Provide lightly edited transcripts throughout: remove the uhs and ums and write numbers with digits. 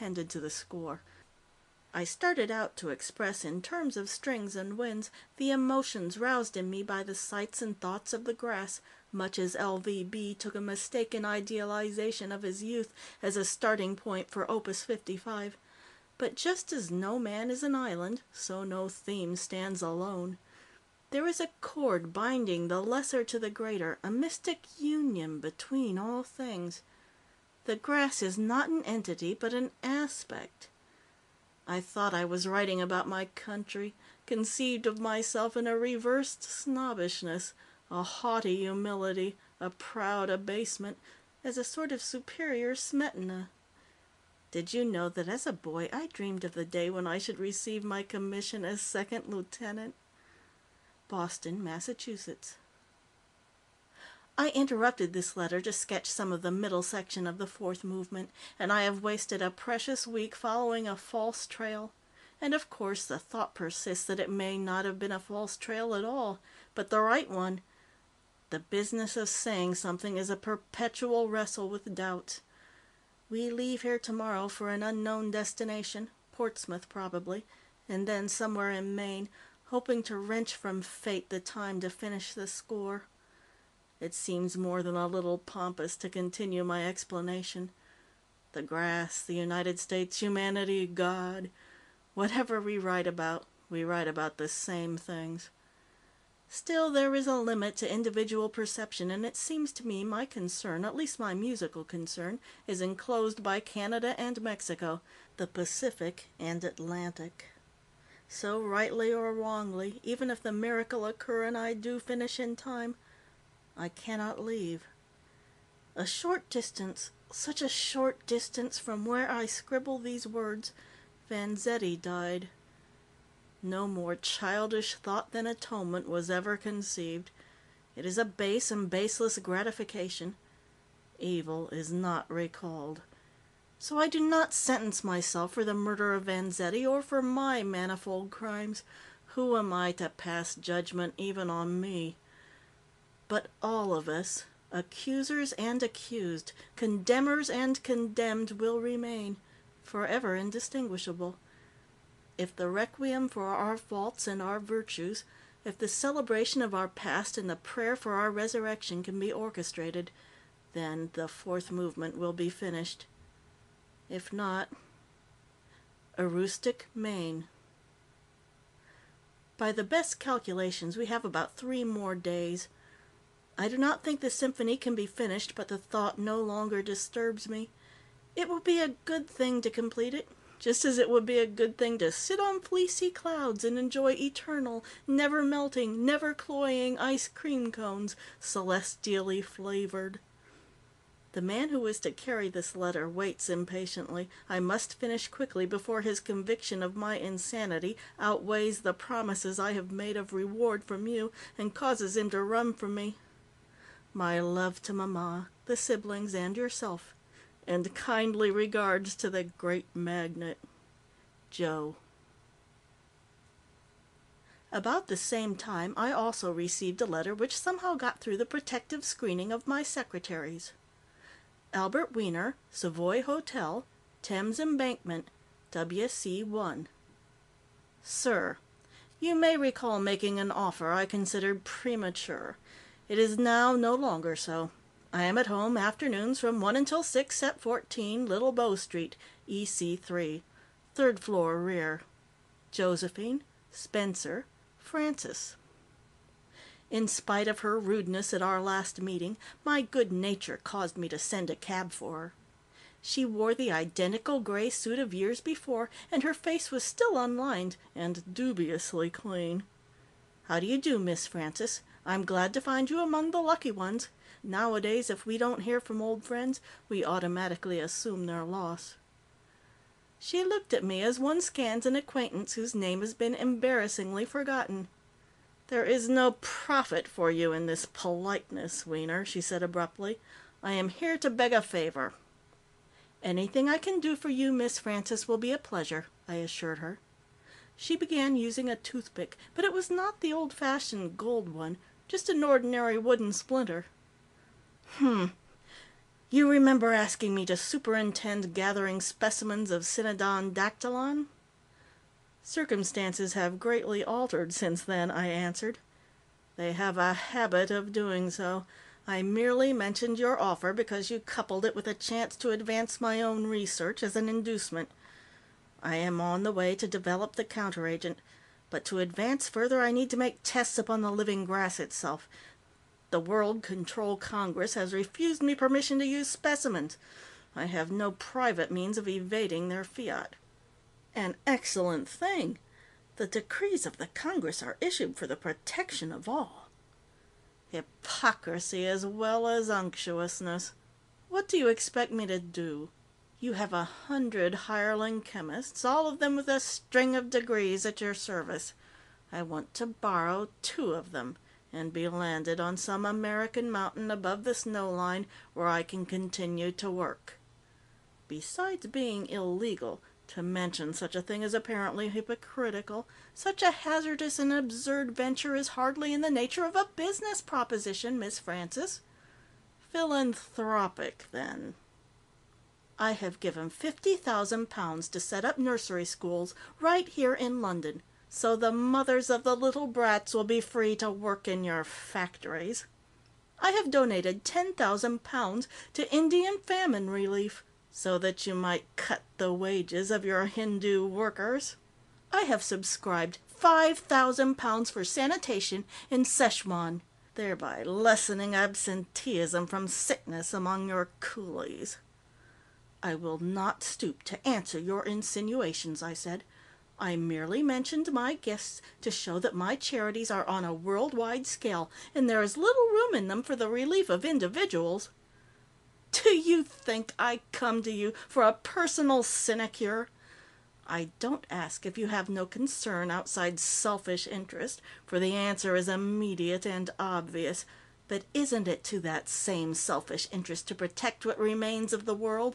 appended to the score. I started out to express in terms of strings and winds the emotions roused in me by the sights and thoughts of the grass, much as LVB took a mistaken idealization of his youth as a starting point for Opus 55. But just as no man is an island, so no theme stands alone. There is a cord binding the lesser to the greater, a mystic union between all things. The grass is not an entity, but an aspect. I thought I was writing about my country, conceived of myself in a reversed snobbishness, a haughty humility, a proud abasement, as a sort of superior Smetana. Did you know that as a boy I dreamed of the day when I should receive my commission as second lieutenant? Boston, Massachusetts. I interrupted this letter to sketch some of the middle section of the fourth movement, and I have wasted a precious week following a false trail. And of course the thought persists that it may not have been a false trail at all, but the right one. The business of saying something is a perpetual wrestle with doubt. We leave here tomorrow for an unknown destination, Portsmouth probably, and then somewhere in Maine, hoping to wrench from fate the time to finish the score. It seems more than a little pompous to continue my explanation. The grass, the United States, humanity, God. Whatever we write about the same things. Still, there is a limit to individual perception, and it seems to me my concern, at least my musical concern, is enclosed by Canada and Mexico, the Pacific and Atlantic. So, rightly or wrongly, even if the miracle occur and I do finish in time, I cannot leave. A short distance, such a short distance from where I scribble these words, Vanzetti died. No more childish thought than atonement was ever conceived. It is a base and baseless gratification. Evil is not recalled. So I do not sentence myself for the murder of Vanzetti or for my manifold crimes. Who am I to pass judgment even on me? But all of us, accusers and accused, condemners and condemned, will remain, forever indistinguishable. If the requiem for our faults and our virtues, if the celebration of our past and the prayer for our resurrection can be orchestrated, then the fourth movement will be finished. If not, Aroostook, Maine. By the best calculations, we have about 3 more days. I do not think the symphony can be finished, but the thought no longer disturbs me. It will be a good thing to complete it, just as it would be a good thing to sit on fleecy clouds and enjoy eternal, never-melting, never-cloying ice cream cones, celestially flavored. The man who is to carry this letter waits impatiently. I must finish quickly before his conviction of my insanity outweighs the promises I have made of reward from you and causes him to run from me. My love to Mama, the siblings, and yourself, and kindly regards to the great magnet, Joe. About the same time, I also received a letter which somehow got through the protective screening of my secretaries. Albert Wiener, Savoy Hotel, Thames Embankment, WC1. Sir, you may recall making an offer I considered premature. It is now no longer so. I am at home afternoons from 1 until 6 at 14 Little Bow Street, EC3, 3rd floor rear. Josephine, Spencer, Francis. In spite of her rudeness at our last meeting, my good nature caused me to send a cab for her. She wore the identical gray suit of years before, and her face was still unlined and dubiously clean. How do you do, Miss Francis? I'm glad to find you among the lucky ones. Nowadays, if we don't hear from old friends, we automatically assume their loss. She looked at me as one scans an acquaintance whose name has been embarrassingly forgotten. There is no profit for you in this politeness, Wiener, she said abruptly. I am here to beg a favor. Anything I can do for you, Miss Francis, will be a pleasure, I assured her. She began using a toothpick, but it was not the old-fashioned gold one, just an ordinary wooden splinter. You remember asking me to superintend gathering specimens of Cynodon dactylon? Circumstances have greatly altered since then, I answered. They have a habit of doing so. I merely mentioned your offer because you coupled it with a chance to advance my own research as an inducement. I am on the way to develop the counteragent, but to advance further I need to make tests upon the living grass itself. The World Control Congress has refused me permission to use specimens. I have no private means of evading their fiat. An excellent thing. The decrees of the Congress are issued for the protection of all. Hypocrisy as well as unctuousness. What do you expect me to do? You have 100 hireling chemists, all of them with a string of degrees at your service. I want to borrow 2 of them and be landed on some American mountain above the snow line where I can continue to work. Besides being illegal, to mention such a thing is apparently hypocritical. Such a hazardous and absurd venture is hardly in the nature of a business proposition, Miss Francis. Philanthropic, then. I have given £50,000 to set up nursery schools right here in London, so the mothers of the little brats will be free to work in your factories. I have donated £10,000 to Indian famine relief, so that you might cut the wages of your Hindu workers. I have subscribed £5,000 for sanitation in Szechuan, thereby lessening absenteeism from sickness among your coolies. I will not stoop to answer your insinuations, I said. I merely mentioned my gifts to show that my charities are on a worldwide scale, and there is little room in them for the relief of individuals. Do you think I come to you for a personal sinecure? I don't ask if you have no concern outside selfish interest, for the answer is immediate and obvious. But isn't it to that same selfish interest to protect what remains of the world?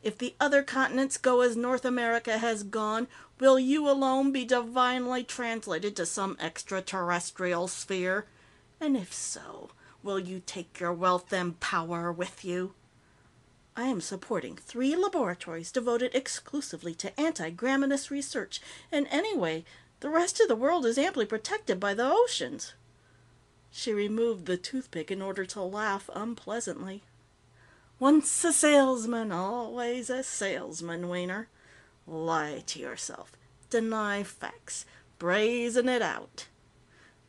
If the other continents go as North America has gone, will you alone be divinely translated to some extraterrestrial sphere? And if so, will you take your wealth and power with you? I am supporting 3 laboratories devoted exclusively to anti-graminous research, and anyway, the rest of the world is amply protected by the oceans. She removed the toothpick in order to laugh unpleasantly. Once a salesman, always a salesman, Wiener. Lie to yourself. Deny facts. Brazen it out.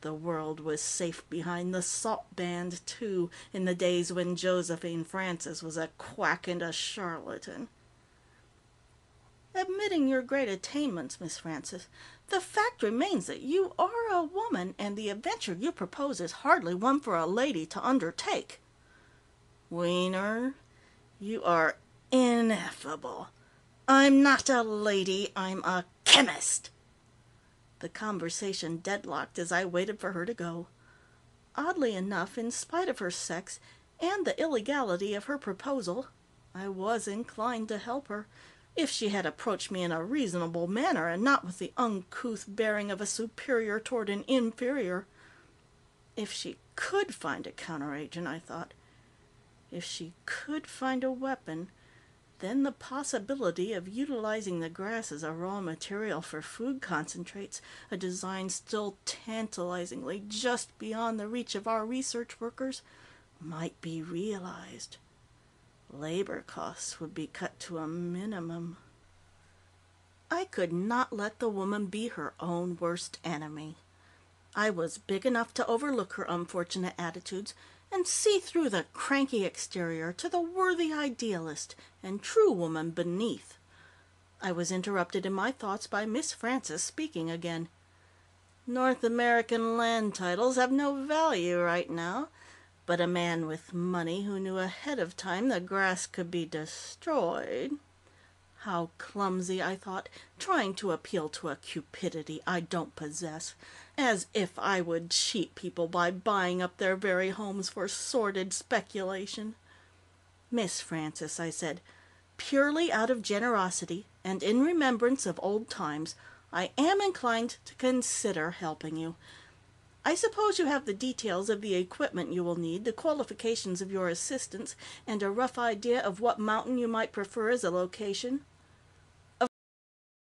The world was safe behind the salt band, too, in the days when Josephine Francis was a quack and a charlatan. Admitting your great attainments, Miss Francis, the fact remains that you are a woman, and the adventure you propose is hardly one for a lady to undertake. Wiener, you are ineffable. I'm not a lady, I'm a chemist. The conversation deadlocked as I waited for her to go. Oddly enough, in spite of her sex and the illegality of her proposal, I was inclined to help her, if she had approached me in a reasonable manner and not with the uncouth bearing of a superior toward an inferior. If she could find a counteragent, I thought. If she could find a weapon, then the possibility of utilizing the grass as a raw material for food concentrates, a design still tantalizingly just beyond the reach of our research workers, might be realized. Labor costs would be cut to a minimum. I could not let the woman be her own worst enemy. I was big enough to overlook her unfortunate attitudes and see through the cranky exterior to the worthy idealist and true woman beneath. I was interrupted in my thoughts by Miss Francis speaking again. North American land titles have no value right now, but a man with money who knew ahead of time the grass could be destroyed. How clumsy, I thought, trying to appeal to a cupidity I don't possess, as if I would cheat people by buying up their very homes for sordid speculation. Miss Francis, I said, purely out of generosity and in remembrance of old times, I am inclined to consider helping you. I suppose you have the details of the equipment you will need, the qualifications of your assistants, and a rough idea of what mountain you might prefer as a location?"